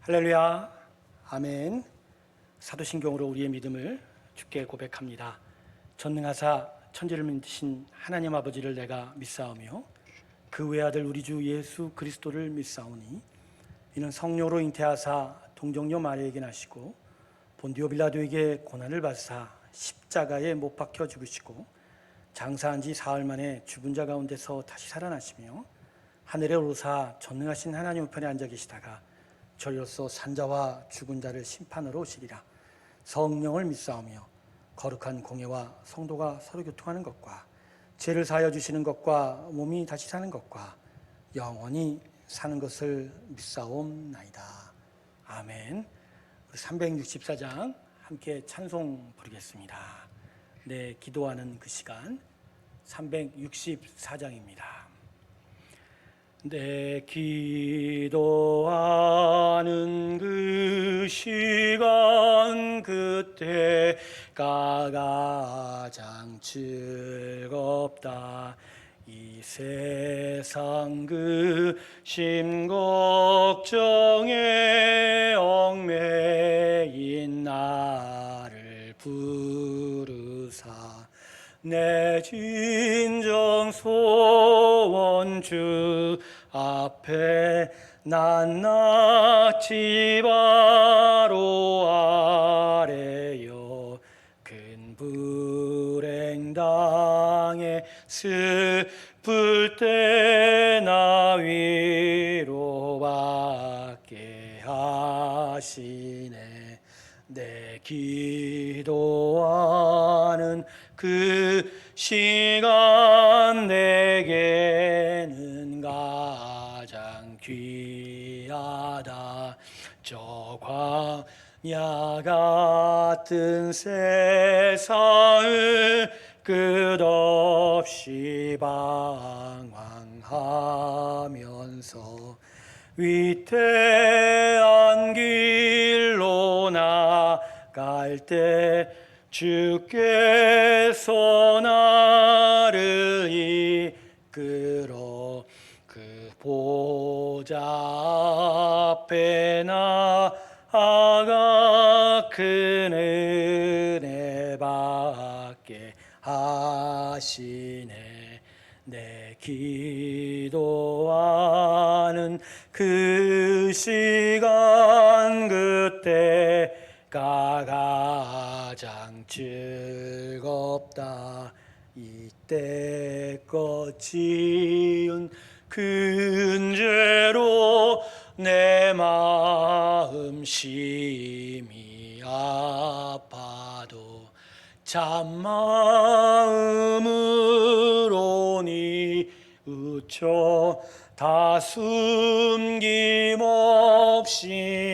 할렐루야, 아멘. 사도신경으로 우리의 믿음을 주께 고백합니다. 전능하사 천지를 만드신 하나님 아버지를 내가 믿사오며 그 외아들 우리 주 예수 그리스도를 믿사오니 이는 성령으로 잉태하사 동정녀 마리아에게 나시고 본디오 빌라도에게 고난을 받으사 십자가에 못 박혀 죽으시고 장사한 지 사흘 만에 죽은 자 가운데서 다시 살아나시며 하늘에 오르사 전능하신 하나님 우편에 앉아 계시다가 저희로서 산자와 죽은 자를 심판으로 오시리라. 성령을 믿사오며 거룩한 공예와 성도가 서로 교통하는 것과 죄를 사하여 주시는 것과 몸이 다시 사는 것과 영원히 사는 것을 믿사옵나이다. 아멘. 우리 364장 함께 찬송 부르겠습니다. 네, 기도하는 그 시간 364장입니다. 내 기도하는 그 시간 그때가 가장 즐겁다. 이 세상 그 심 걱정에 얽매인 나를 부르사 내 진정 소원 주 앞에 낱낱이 바로 아래요. 큰 불행 당해 슬플 때 나 위로받게 하시네. 내 기도하는 그 시간 내게는 가장 귀하다. 저 광야 같은 세상을 끝없이 방황하면서 위태한 길로 나갈 때 주께서 나를 이끌어 그 보좌 앞에 나아가 큰 은혜 받게 하시네. 내 기도하는 그 시간 그때가 가장 즐겁다. 이때껏 지은 큰 죄로 내 마음 심히 아파도 참마음으로 뉘우쳐 다 숨김없이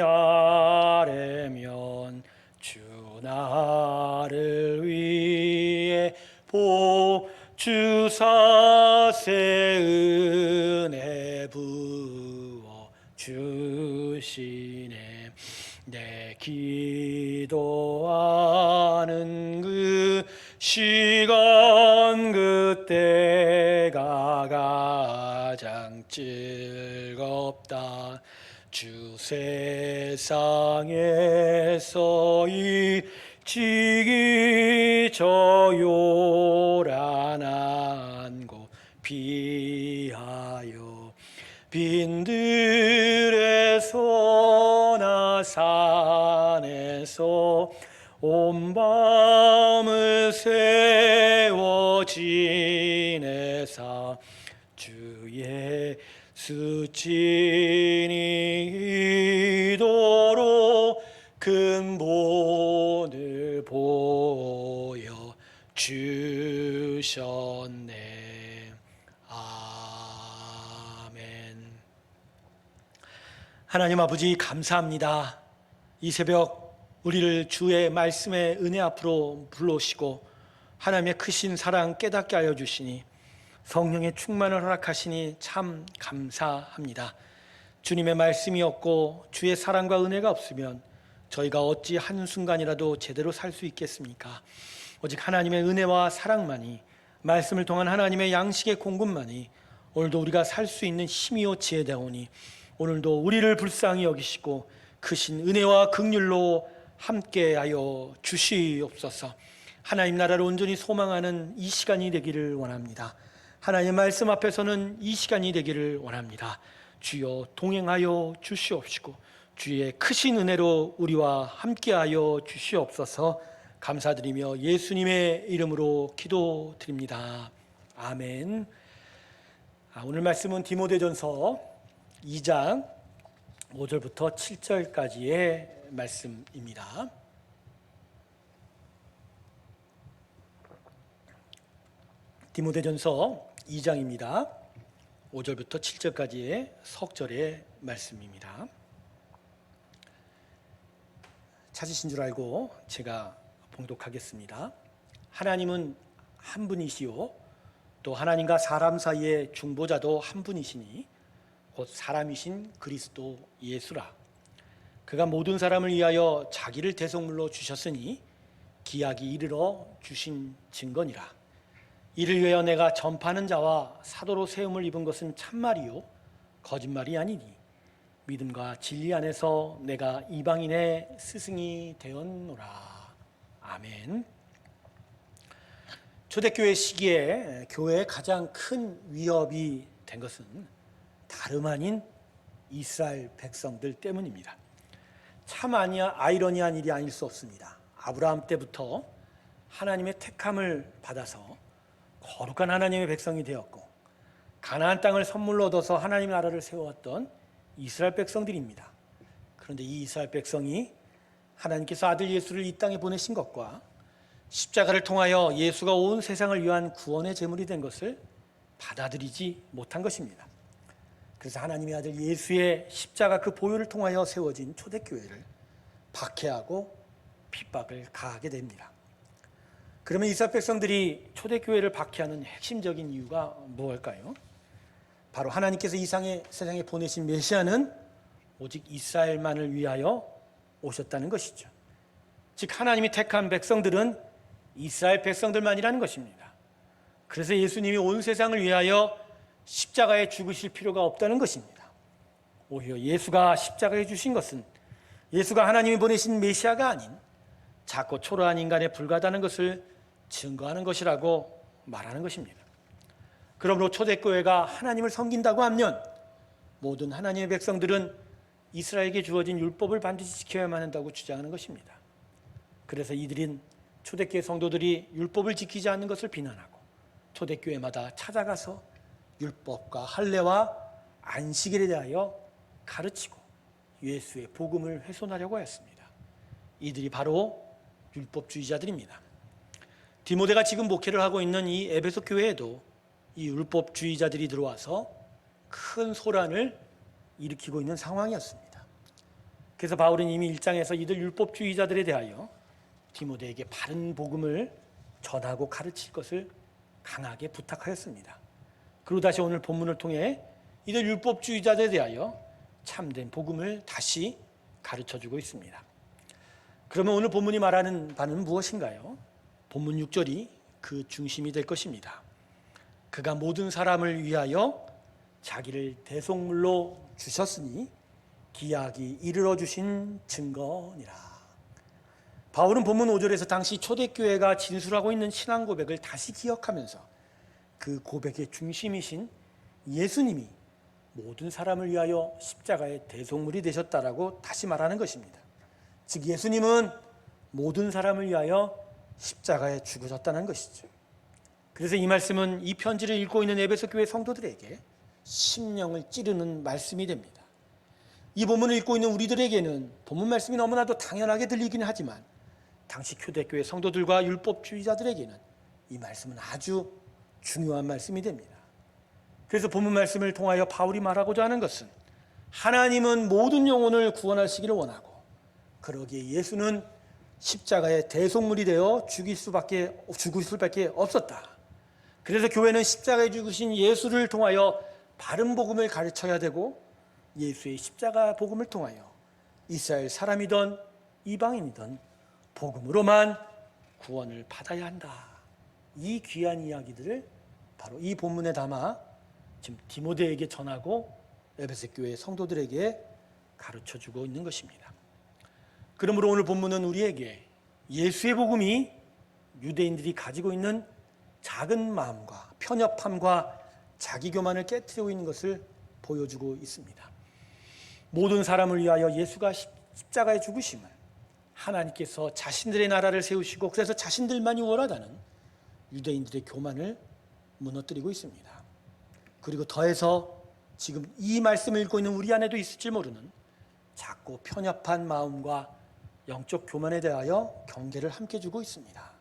아뢰면 주 나를 위해 보주사 새 은혜 부어 주시네. 내 기도하는 그 시간 그때가 가장 즐겁다. 주 세상에서 지기 저 요란한 곳 피하여 빈들에서나 산에서 온 밤을 세워 지내사 주 예수 친히 이도록 큰 본을 보여 주셨네. 아멘. 하나님 아버지 감사합니다. 이 새벽 우리를 주의 말씀의 은혜 앞으로 불러오시고 하나님의 크신 사랑 깨닫게 하여 주시니 성령의 충만을 허락하시니 참 감사합니다. 주님의 말씀이 없고 주의 사랑과 은혜가 없으면 저희가 어찌 한순간이라도 제대로 살 수 있겠습니까? 오직 하나님의 은혜와 사랑만이, 말씀을 통한 하나님의 양식의 공급만이 오늘도 우리가 살 수 있는 힘이요 지혜되오니 오늘도 우리를 불쌍히 여기시고 크신 은혜와 긍휼로 함께하여 주시옵소서. 하나님 나라를 온전히 소망하는 이 시간이 되기를 원합니다. 하나님 말씀 앞에서는 이 시간이 되기를 원합니다. 주여 동행하여 주시옵시고 주의 크신 은혜로 우리와 함께하여 주시옵소서. 감사드리며 예수님의 이름으로 기도드립니다. 아멘. 오늘 말씀은 디모데전서 2장 5절부터 7절까지의 말씀입니다. 디모데전서 2장입니다. 5절부터 7절까지의 석절의 말씀입니다. 찾으신 줄 알고 제가 봉독하겠습니다. 하나님은 한 분이시요 또 하나님과 사람 사이의 중보자도 한 분이시니 곧 사람이신 그리스도 예수라. 그가 모든 사람을 위하여 자기를 대속물로 주셨으니 기약이 이르러 주신 증거니라. 이를 위하여 내가 전파하는 자와 사도로 세움을 입은 것은 참말이요 거짓말이 아니니 믿음과 진리 안에서 내가 이방인의 스승이 되었노라. 아멘. 초대교회 시기에 교회의 가장 큰 위협이 된 것은 다름 아닌 이스라엘 백성들 때문입니다. 참 아이러니한 일이 아닐 수 없습니다. 아브라함 때부터 하나님의 택함을 받아서 거룩한 하나님의 백성이 되었고 가나안 땅을 선물로 얻어서 하나님 나라를 세워왔던 이스라엘 백성들입니다. 그런데 이 이스라엘 백성이 하나님께서 아들 예수를 이 땅에 보내신 것과 십자가를 통하여 예수가 온 세상을 위한 구원의 제물이 된 것을 받아들이지 못한 것입니다. 그래서 하나님의 아들 예수의 십자가 그 보혈을 통하여 세워진 초대교회를 박해하고 핍박을 가하게 됩니다. 그러면 이스라엘 백성들이 초대교회를 박해하는 핵심적인 이유가 무엇일까요? 바로 하나님께서 이 세상에 보내신 메시아는 오직 이스라엘만을 위하여 오셨다는 것이죠. 즉 하나님이 택한 백성들은 이스라엘 백성들만이라는 것입니다. 그래서 예수님이 온 세상을 위하여 십자가에 죽으실 필요가 없다는 것입니다. 오히려 예수가 십자가에 주신 것은 예수가 하나님이 보내신 메시아가 아닌 작고 초라한 인간에 불과하다는 것을 증거하는 것이라고 말하는 것입니다. 그러므로 초대교회가 하나님을 섬긴다고 하면 모든 하나님의 백성들은 이스라엘에게 주어진 율법을 반드시 지켜야만 한다고 주장하는 것입니다. 그래서 이들은 초대교회 성도들이 율법을 지키지 않는 것을 비난하고 초대교회마다 찾아가서 율법과 할례와 안식일에 대하여 가르치고 예수의 복음을 훼손하려고 했습니다. 이들이 바로 율법주의자들입니다. 디모데가 지금 목회를 하고 있는 이 에베소 교회에도 이 율법주의자들이 들어와서 큰 소란을 일으키고 있는 상황이었습니다. 그래서 바울은 이미 1장에서 이들 율법주의자들에 대하여 디모데에게 바른 복음을 전하고 가르칠 것을 강하게 부탁하였습니다. 그리고 다시 오늘 본문을 통해 이들 율법주의자들에 대하여 참된 복음을 다시 가르쳐주고 있습니다. 그러면 오늘 본문이 말하는 바는 무엇인가요? 본문 6절이 그 중심이 될 것입니다. 그가 모든 사람을 위하여 자기를 대속물로 주셨으니 기약이 이르러 주신 증거니라. 바울은 본문 5절에서 당시 초대교회가 진술하고 있는 신앙 고백을 다시 기억하면서 그 고백의 중심이신 예수님이 모든 사람을 위하여 십자가의 대속물이 되셨다라고 다시 말하는 것입니다. 즉 예수님은 모든 사람을 위하여 십자가에 죽으셨다는 것이죠. 그래서 이 말씀은 이 편지를 읽고 있는 에베소 교회 성도들에게 심령을 찌르는 말씀이 됩니다. 이 본문을 읽고 있는 우리들에게는 본문 말씀이 너무나도 당연하게 들리긴 하지만 당시 초대교회 성도들과 율법주의자들에게는 이 말씀은 아주 중요한 말씀이 됩니다. 그래서 본문 말씀을 통하여 바울이 말하고자 하는 것은 하나님은 모든 영혼을 구원하시기를 원하고 그러기에 예수는 십자가의 대속물이 되어 죽을 수밖에 없었다. 그래서 교회는 십자가에 죽으신 예수를 통하여 바른 복음을 가르쳐야 되고 예수의 십자가 복음을 통하여 이스라엘 사람이든 이방인이든 복음으로만 구원을 받아야 한다. 이 귀한 이야기들을 바로 이 본문에 담아 지금 디모데에게 전하고 에베소 교회 성도들에게 가르쳐주고 있는 것입니다. 그러므로 오늘 본문은 우리에게 예수의 복음이 유대인들이 가지고 있는 작은 마음과 편협함과 자기교만을 깨뜨리고 있는 것을 보여주고 있습니다. 모든 사람을 위하여 예수가 십자가에 죽으심은 하나님께서 자신들의 나라를 세우시고 그래서 자신들만이 원하다는 유대인들의 교만을 무너뜨리고 있습니다. 그리고 더해서 지금 이 말씀을 읽고 있는 우리 안에도 있을지 모르는 작고 편협한 마음과 영적 교만에 대하여 경계를 함께 주고 있습니다.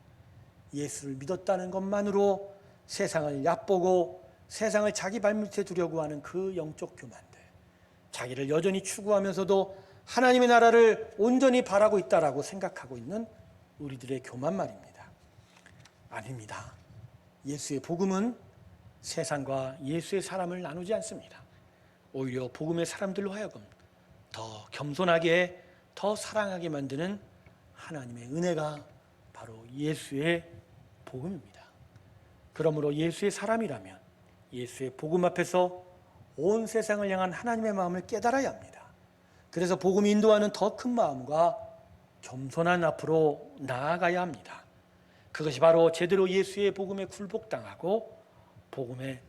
예수를 믿었다는 것만으로 세상을 얕보고 세상을 자기 발밑에 두려고 하는 그 영적 교만들, 자기를 여전히 추구하면서도 하나님의 나라를 온전히 바라고 있다라고 생각하고 있는 우리들의 교만 말입니다. 아닙니다. 예수의 복음은 세상과 예수의 사람을 나누지 않습니다. 오히려 복음의 사람들로 하여금 더 겸손하게, 더 사랑하게 만드는 하나님의 은혜가 바로 예수의 복음입니다. 그러므로 예수의 사람이라면 예수의 복음 앞에서 온 세상을 향한 하나님의 마음을 깨달아야 합니다. 그래서 복음이 인도하는 더 큰 마음과 겸손한 앞으로 나아가야 합니다. 그것이 바로 제대로 예수의 복음에 굴복당하고 복음의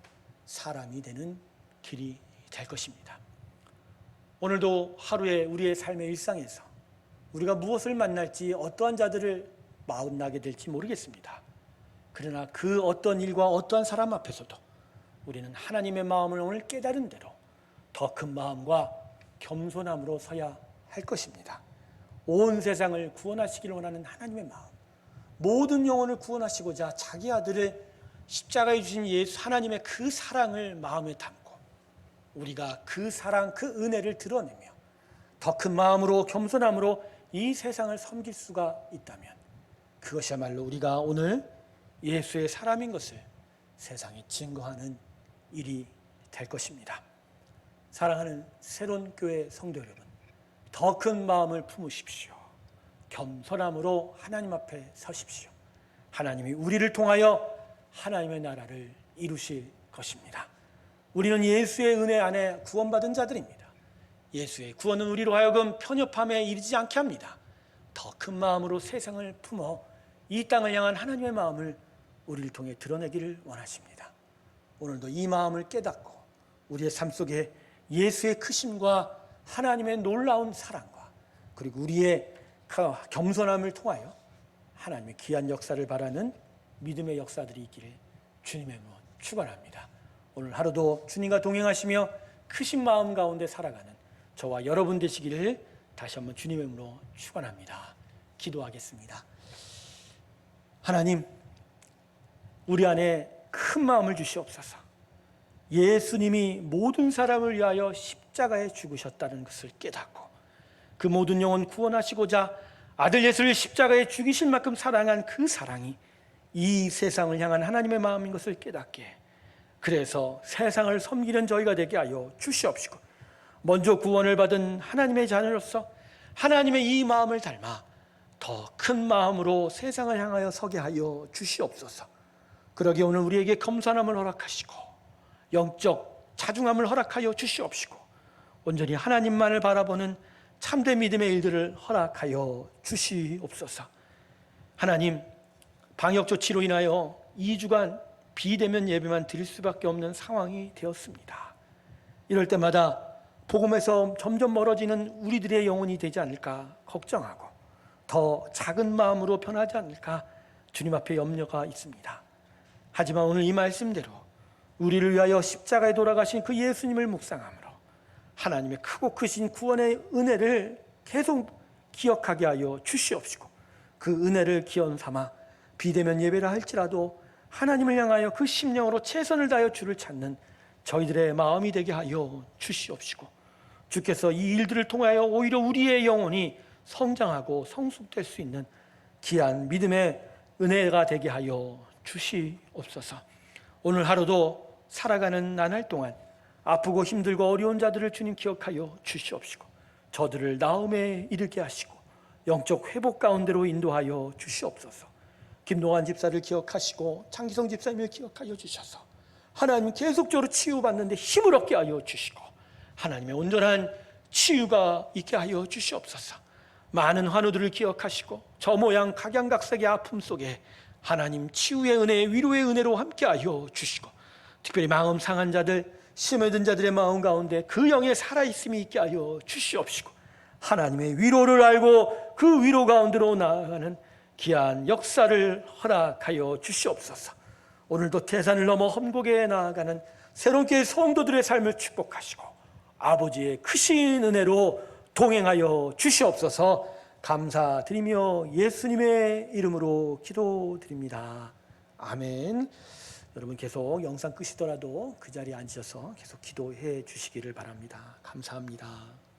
사람이 되는 길이 될 것입니다. 오늘도 하루에 우리의 삶의 일상에서 우리가 무엇을 만날지 어떠한 자들을 만나게 될지 모르겠습니다. 그러나 그 어떤 일과 어떠한 사람 앞에서도 우리는 하나님의 마음을 오늘 깨달은 대로 더 큰 마음과 겸손함으로 서야 할 것입니다. 온 세상을 구원하시기를 원하는 하나님의 마음, 모든 영혼을 구원하시고자 자기 아들을 십자가에 주신 예수 하나님의 그 사랑을 마음에 담고 우리가 그 사랑, 그 은혜를 드러내며 더 큰 마음으로 겸손함으로 이 세상을 섬길 수가 있다면 그것이야말로 우리가 오늘 예수의 사람인 것을 세상에 증거하는 일이 될 것입니다. 사랑하는 새로운 교회 성도 여러분, 더 큰 마음을 품으십시오. 겸손함으로 하나님 앞에 서십시오. 하나님이 우리를 통하여 하나님의 나라를 이루실 것입니다. 우리는 예수의 은혜 안에 구원받은 자들입니다. 예수의 구원은 우리로 하여금 편협함에 이르지 않게 합니다. 더 큰 마음으로 세상을 품어 이 땅을 향한 하나님의 마음을 우리를 통해 드러내기를 원하십니다. 오늘도 이 마음을 깨닫고 우리의 삶 속에 예수의 크심과 하나님의 놀라운 사랑과 그리고 우리의 겸손함을 통하여 하나님의 귀한 역사를 바라는 믿음의 역사들이 있기를 주님의 이름으로 축원합니다. 오늘 하루도 주님과 동행하시며 크신 마음 가운데 살아가는 저와 여러분 되시기를 다시 한번 주님의 이름으로 축원합니다. 기도하겠습니다. 하나님, 우리 안에 큰 마음을 주시옵소서. 예수님이 모든 사람을 위하여 십자가에 죽으셨다는 것을 깨닫고 그 모든 영혼 구원하시고자 아들 예수를 십자가에 죽이실 만큼 사랑한 그 사랑이 이 세상을 향한 하나님의 마음인 것을 깨닫게, 그래서 세상을 섬기는 저희가 되게 하여 주시옵시고 먼저 구원을 받은 하나님의 자녀로서 하나님의 이 마음을 닮아 더 큰 마음으로 세상을 향하여 서게 하여 주시옵소서. 그러기에 오늘 우리에게 겸손함을 허락하시고 영적 자중함을 허락하여 주시옵시고 온전히 하나님만을 바라보는 참된 믿음의 일들을 허락하여 주시옵소서. 하나님, 방역 조치로 인하여 2주간 비대면 예배만 드릴 수밖에 없는 상황이 되었습니다. 이럴 때마다 복음에서 점점 멀어지는 우리들의 영혼이 되지 않을까 걱정하고 더 작은 마음으로 변하지 않을까 주님 앞에 염려가 있습니다. 하지만 오늘 이 말씀대로 우리를 위하여 십자가에 돌아가신 그 예수님을 묵상함으로 하나님의 크고 크신 구원의 은혜를 계속 기억하게 하여 주시옵시고 그 은혜를 기원 삼아 비대면 예배를 할지라도 하나님을 향하여 그 심령으로 최선을 다하여 주를 찾는 저희들의 마음이 되게 하여 주시옵시고 주께서 이 일들을 통하여 오히려 우리의 영혼이 성장하고 성숙될 수 있는 귀한 믿음의 은혜가 되게 하여 주시옵소서. 오늘 하루도 살아가는 나날 동안 아프고 힘들고 어려운 자들을 주님 기억하여 주시옵시고 저들을 나음에 이르게 하시고 영적 회복 가운데로 인도하여 주시옵소서. 김동환 집사를 기억하시고 창기성 집사님을 기억하여 주셔서 하나님 계속적으로 치유받는데 힘을 얻게 하여 주시고 하나님의 온전한 치유가 있게 하여 주시옵소서. 많은 환우들을 기억하시고 저 모양 각양각색의 아픔 속에 하나님 치유의 은혜, 위로의 은혜로 함께하여 주시고, 특별히 마음 상한 자들, 심에 든 자들의 마음 가운데 그 영의 살아있음이 있게 하여 주시옵시고, 하나님의 위로를 알고 그 위로 가운데로 나아가는 귀한 역사를 허락하여 주시옵소서. 오늘도 태산을 넘어 험곡에 나아가는 새롭게 성도들의 삶을 축복하시고 아버지의 크신 은혜로 동행하여 주시옵소서. 감사드리며 예수님의 이름으로 기도드립니다. 아멘. 여러분 계속 영상 끄시더라도 그 자리에 앉으셔서 계속 기도해 주시기를 바랍니다. 감사합니다.